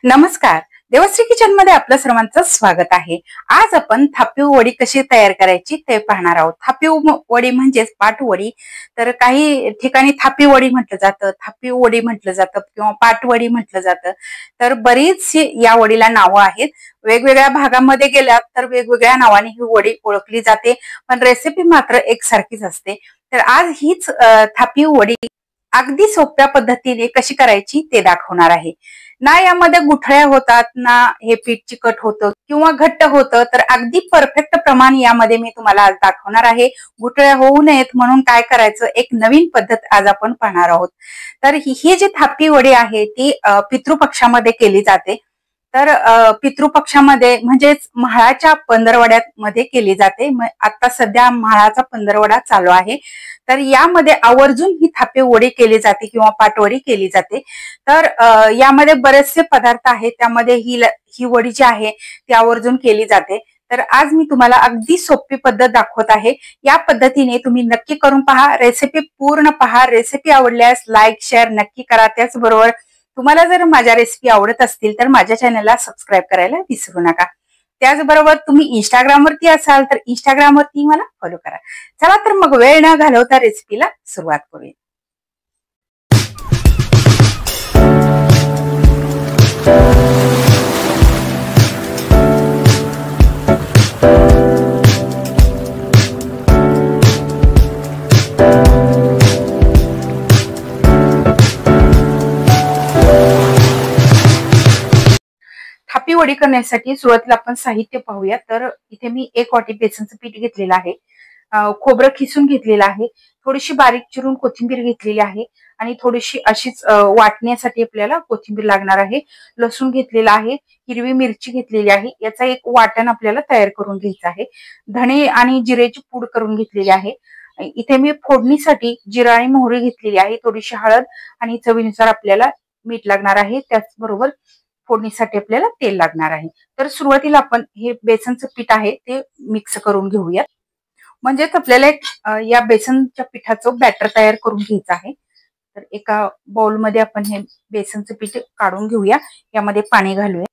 नमस्कार. देवश्री किचन मध्ये आपलं सर्वांचं स्वागत आहे. आज आपण थापीव वडी कशी तयार करायची ते पाहणार आहोत. थापीव वडी म्हणजेच पाटवडी. तर काही ठिकाणी थापीव वडी म्हटलं जातं, थापीव वडी म्हटलं जातं किंवा पाटवडी म्हटलं जातं. तर बरीचशी या वडीला नावं आहेत. वेगवेगळ्या भागामध्ये गेल्यात तर वेगवेगळ्या नावाने ही वडी ओळखली जाते, पण रेसिपी मात्र एकसारखीच असते. तर आज हीच थापीव वडी अगदी सोप्या पद्धतीने कशी करायची ते दाखवणार आहे. ना यामध्ये गुठळ्या होतात, ना हे पीठ चिकट होतं किंवा घट्ट होतं. तर अगदी परफेक्ट प्रमाण यामध्ये मी तुम्हाला आज दाखवणार आहे. गुठळ्या होऊ नयेत म्हणून काय करायचं, एक नवीन पद्धत आज आपण पाहणार आहोत. तर ही जी थापी वडी आहे ती पितृपक्षामध्ये केली जाते. तर पितृपक्षामध्ये म्हणजेच म्हाळाच्या पंधरवड्यात मध्ये केली जाते. आता सध्या म्हाळाचा पंधरवडा चालू आहे. तर यामध्ये आवर्जून ही थापी वडी केली जाते किंवा पाटवडी केली जाते. तर यामध्ये बरेचसे पदार्थ आहेत, त्यामध्ये ही वडी जी आहे ती आवर्जून केली जाते. तर आज मी तुम्हाला अगदी सोपी पद्धत दाखवत आहे. या पद्धतीने तुम्ही नक्की करून पहा, रेसिपी पूर्ण पहा. रेसिपी आवडल्यास लाईक शेअर नक्की करा. त्याचबरोबर तुम्हाला जर माझ्या रेसिपी आवडत असतील तर माझ्या चॅनलला सबस्क्राईब करायला विसरू नका. त्याचबरोबर तुम्ही इंस्टाग्रामवरती असाल तर इंस्टाग्रामवरती मला फॉलो करा. चला तर मग वेळ न घालवता रेसिपीला सुरुवात करूया. थापी वडी करण्यासाठी सुरुवातीला आपण साहित्य पाहूया. तर इथे मी 1 वाटी बेसनचं पीठ घेतलेलं आहे, खोबरं खिसून घेतलेलं आहे, थोडीशी बारीक चिरून कोथिंबीर घेतलेली आहे आणि थोडीशी अशीच वाटण्यासाठी आपल्याला कोथिंबीर लागणार आहे. लसूण घेतलेला आहे, हिरवी मिरची घेतलेली आहे. याचा एक वाटण आपल्याला तयार करून घ्यायचं आहे. धणे आणि जिरेची पूड करून घेतलेली आहे. इथे मी फोडणीसाठी जिरा आणि मोहरी घेतलेली आहे, थोडीशी हळद आणि चवीनुसार आपल्याला मीठ लागणार आहे. त्याचबरोबर फोडणीसाठी आपल्याला तेल लागणार आहे. तर सुरुवातीला आपण हे बेसनचं पीठ आहे ते मिक्स करून घेऊयात. म्हणजेच आपल्याला या बेसनच्या पिठाचं बॅटर तयार करून घ्यायचं आहे. तर एका बाउलमध्ये आपण हे बेसनचं पीठ काढून घेऊया. यामध्ये पाणी घालूया.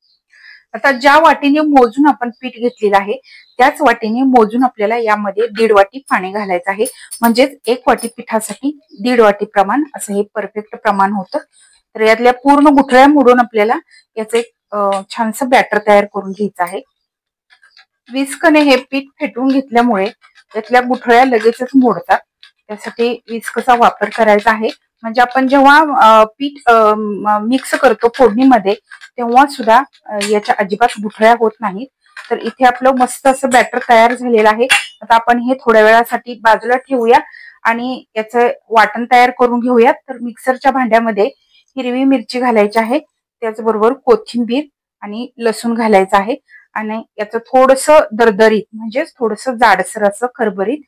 आता ज्या वाटीने मोजून आपण पीठ घेतलेलं आहे त्याच वाटीने मोजून आपल्याला यामध्ये 1.5 वाटी पाणी घालायचं आहे. म्हणजेच 1 वाटी पिठासाठी 1.5 वाटी प्रमाण असं हे परफेक्ट प्रमाण होतं. तर यातल्या पूर्ण गुठळ्या मोडून आपल्याला याचं एक छानसं बॅटर तयार करून घ्यायचं आहे. विस्कने हे पीठ फेटून घेतल्यामुळे त्यातल्या गुठळ्या लगेचच मोडतात. त्यासाठी विस्कचा वापर करायचा आहे. म्हणजे आपण जेव्हा पीठ मिक्स करतो फोडणीमध्ये तेव्हा सुद्धा याच्या अजिबात गुठळ्या होत नाहीत. तर इथे आपलं मस्त असं बॅटर तयार झालेलं आहे. आता आपण हे थोड्या वेळासाठी बाजूला ठेवूया आणि याचं वाटण तयार करून घेऊयात. तर मिक्सरच्या भांड्यामध्ये हिरवी मिरची घालायची आहे, त्याचबरोबर कोथिंबीर आणि लसूण घालायचं आहे आणि याचं थोडंसं दरदरीत म्हणजे थोडंसं जाडसर असं खरबरीत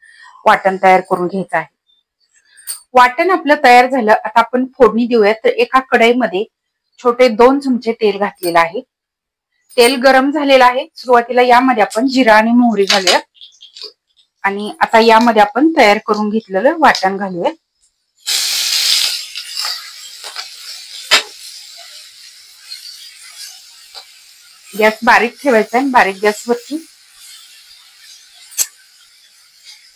वाटण तयार करून घ्यायचं आहे. वाटण आपलं तयार झालं. आता आपण फोडणी देऊयात. तर एका कढईमध्ये छोटे 2 चमचे तेल घातलेलं आहे. तेल गरम झालेलं आहे. सुरुवातीला यामध्ये आपण जिरा आणि मोहरी घालूया आणि आता यामध्ये आपण तयार करून घेतलेलं वाटण घालूया. गॅस बारीक ठेवायचा आहे. बारीक गॅसवरती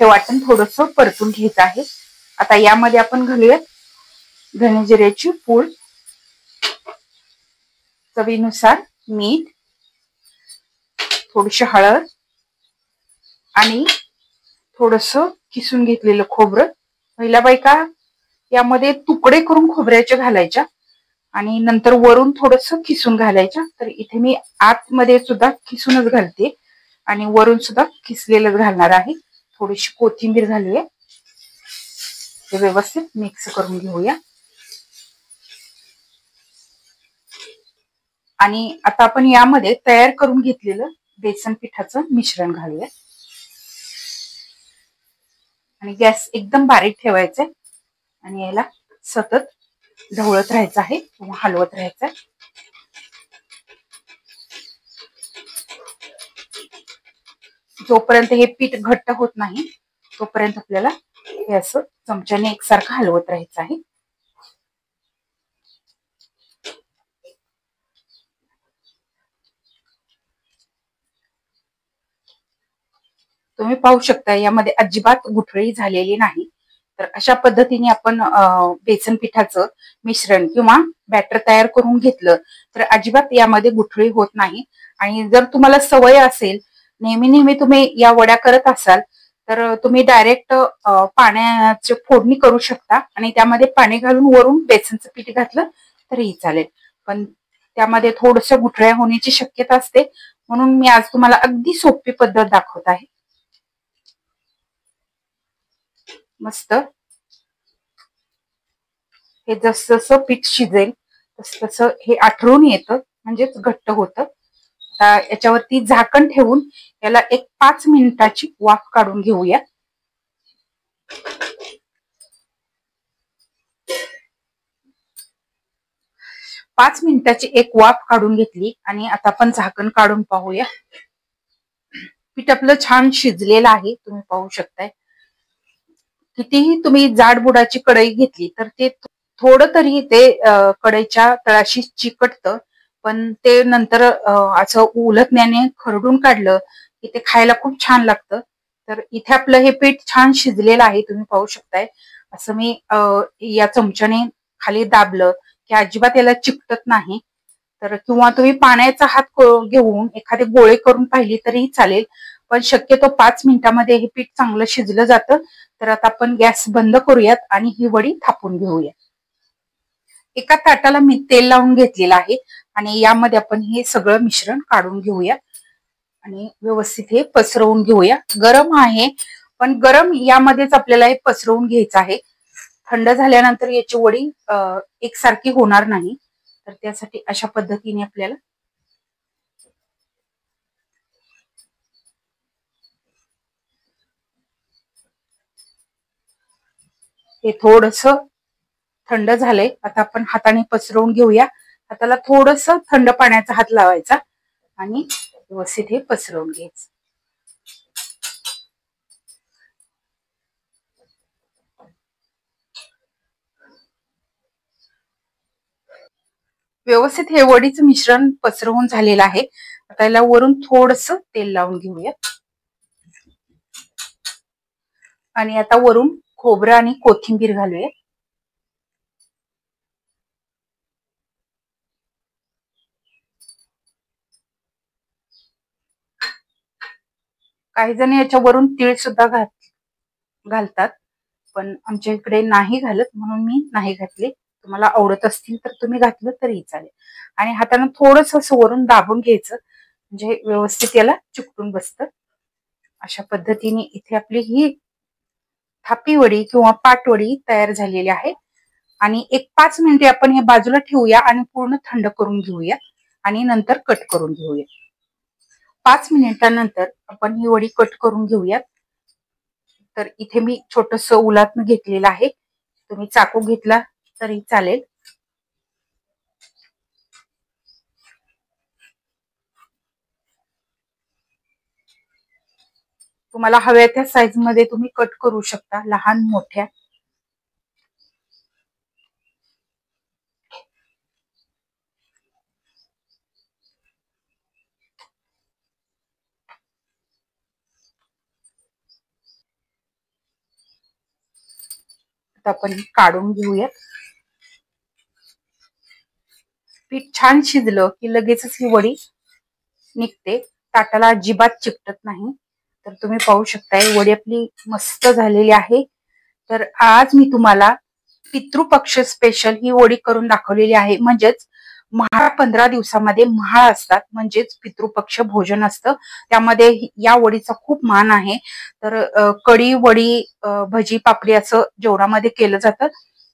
हे वाटण थोडंसं परतून घ्यायचं आहे. आता यामध्ये आपण घालूया धने जिऱ्याची पूड, चवीनुसार मीठ, थोडीशी हळद आणि थोडंसं किसून घेतलेलं खोबरं. पहिल्या बायका यामध्ये तुकडे करून खोबऱ्याचे घालायच्या आणि नंतर वरून थोडंसं किसून घालायच्या. तर इथे मी आतमध्ये सुद्धा किसूनच घालते आणि वरून सुद्धा किसलेलंच घालणार आहे. थोडीशी कोथिंबीर घालूया. हे व्यवस्थित मिक्स करून घेऊया आणि आता आपण यामध्ये तयार करून घेतलेलं बेसन पिठाचं मिश्रण घालूया आणि गॅस एकदम बारीक ठेवायचा आणि याला सतत ढवळत राहायचं आहे किंवा हलवत राहायचं आहे. जोपर्यंत हे पीठ घट्ट होत नाही तोपर्यंत आपल्याला हे असं चमच्याने एकसारखं हलवत राहायचं आहे. तुम्ही पाहू शकता यामध्ये अजिबात गुठळी झालेली नाही। तर अशा पद्धतीने आपण बेसन पिठाचं मिश्रण किंवा बॅटर तयार करून घेतलं तर अजिबात यामध्ये गुठळी होत नाही। आणि जर तुम्हाला सवय असेल, नेहमी नेहमी तुम्ही या वड्या करत असाल, तर तुम्ही डायरेक्ट पाण्याची फोडणी करू शकता आणि त्यामध्ये पाणी घालून वरून बेसनचं पीठ घातलं तरीही चालेल। पण त्यामध्ये थोडस गुठळ्या होण्याची शक्यता असते, म्हणून मी आज तुम्हाला अगदी सोपी पद्धत दाखवत आहे। मस्त हे जसं जसं पीठ शिजेल तसं तसं हे आठरून येतं, म्हणजेच घट्ट होतं। आता याच्यावरती झाकण ठेवून याला एक 5 मिनिटाची वाफ काढून घेऊया। 5 मिनिटाची एक वाफ काढून घेतली आणि आता आपण झाकण काढून पाहूया। पीठ आपलं छान शिजलेलं आहे, तुम्ही पाहू शकताय। कितीही तुम्ही जाडबुडाची कढई घेतली तर ते थोडं तरी ते कढईच्या तळाशी चिकटतं, पण ते नंतर असं उलटण्याने खरडून काढलं की ते खायला खूप छान लागतं। तर इथे आपलं हे पीठ छान शिजलेलं आहे, तुम्ही पाहू शकताय। असं मी या चमच्याने खाली दाबलं की अजिबात याला चिकटत नाही। तर किंवा तुम्ही पाण्याचा हात घेऊन एखादे गोळे करून पाहिली तरीही चालेल, पण शक्यतो 5 मिनिटांमध्ये हे पीठ चांगलं शिजलं जातं। तर आता आपण गॅस बंद करूयात आणि ही वडी थापून घेऊया। एका ताटाला मी तेल लावून घेतलेलं आहे आणि यामध्ये आपण हे सगळं मिश्रण काढून घेऊया आणि व्यवस्थित हे पसरवून घेऊया। गरम आहे, पण गरम यामध्येच आपल्याला हे पसरवून घ्यायचं आहे। थंड झाल्यानंतर याची वडी एकसारखी होणार नाही, तर त्यासाठी अशा पद्धतीने आपल्याला हे थोडंसं थंड झालंय। आता आपण हाताने पसरवून घेऊया। हाताला थोडंसं थंड पाण्याचा हात लावायचा आणि व्यवस्थित हे पसरवून घ्यायचं। व्यवस्थित हे वडीचं मिश्रण पसरवून झालेलं आहे। आता याला वरून थोडंसं तेल लावून घेऊया आणि आता वरून खोबरं आणि कोथिंबीर घालूया। काही जण याच्यावरून तीळ सुद्धा घालतात, पण आमच्या इकडे नाही घालत, म्हणून मी नाही घातले। तुम्हाला आवडत असतील तर तुम्ही घातलं तरी चालेल। आणि हाताने थोडंसं असं वरून दाबून घ्यायचं, म्हणजे व्यवस्थित याला चिकटून बसतं। अशा पद्धतीने इथे आपली ही थापी वडी किंवा पाटवडी तयार झालेली आहे। आणि एक 5 मिनिटे आपण हे बाजूला ठेवूया आणि पूर्ण थंड करून घेऊया आणि नंतर कट करून घेऊया। 5 मिनिटांनंतर आपण ही वडी कट करून घेऊयात। तर इथे मी छोटंसं उलटण घेतलेलं आहे, तुम्ही चाकू घेतला तरी चालेल। तुम्हाला हव्या त्या साईज मध्ये तुम्ही कट करू शकता, लहान मोठ्या। आता आपण काढून घेऊयात। पीठ छान शिजलं की लगेचच ही वडी निघते, ताटाला अजिबात चिकटत नाही। तर तुम्ही पाहू शकताय वडी आपली मस्त झालेली आहे। तर आज मी तुम्हाला पितृपक्ष स्पेशल ही वडी करून दाखवलेली आहे। म्हणजेच महाळ 15 दिवसामध्ये महाळ असतात, म्हणजेच पितृपक्ष भोजन असतं, त्यामध्ये या वडीचा खूप मान आहे। तर कढी, वडी, भजी, पापडी असं जेवणामध्ये केलं जातं।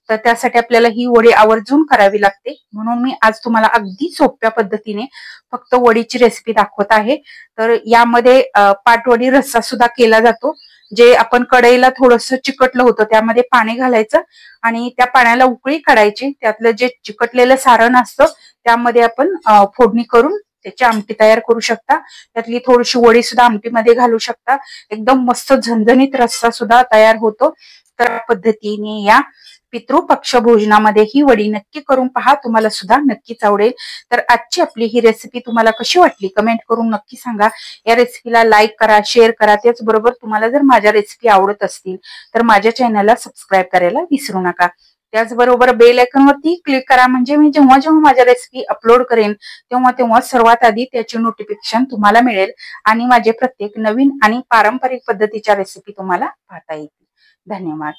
तर त्यासाठी आपल्याला ही वडी आवर्जून करावी लागते, म्हणून मी आज तुम्हाला अगदी सोप्या पद्धतीने फक्त वडीची रेसिपी दाखवत आहे। तर यामध्ये पाटवडी रस्सा सुद्धा केला जातो, जे आपण कढईला थोडंसं चिकटलं होतं त्यामध्ये पाणी घालायचं आणि त्या पाण्याला उकळी काढायची। त्यातलं जे चिकटलेलं सारण असतं त्यामध्ये आपण फोडणी करून त्याची आमटी तयार करू शकता। त्यातली थोडीशी वडी सुद्धा आमटीमध्ये घालू शकता, एकदम मस्त झणझणीत रस्सा सुद्धा तयार होतो। तर पद्धतीने या पितृपक्ष भोजनामध्ये ही वडी नक्की करून पहा, तुम्हाला सुद्धा नक्कीच आवडेल। तर आजची आपली ही रेसिपी तुम्हाला कशी वाटली कमेंट करून नक्की सांगा। या रेसिपीला लाईक करा, शेअर करा। त्याचबरोबर तुम्हाला जर माझ्या रेसिपी आवडत असतील तर माझ्या चॅनलला सबस्क्राईब करायला विसरू नका। त्याचबरोबर बेल आयकॉन वरती क्लिक करा, म्हणजे मी जेव्हा जेव्हा माझ्या रेसिपी अपलोड करेन तेव्हा तेव्हा सर्वात आधी त्याची नोटिफिकेशन तुम्हाला मिळेल आणि माझे प्रत्येक नवीन आणि पारंपरिक पद्धतीच्या रेसिपी तुम्हाला पाहता येतील। धन्यवाद।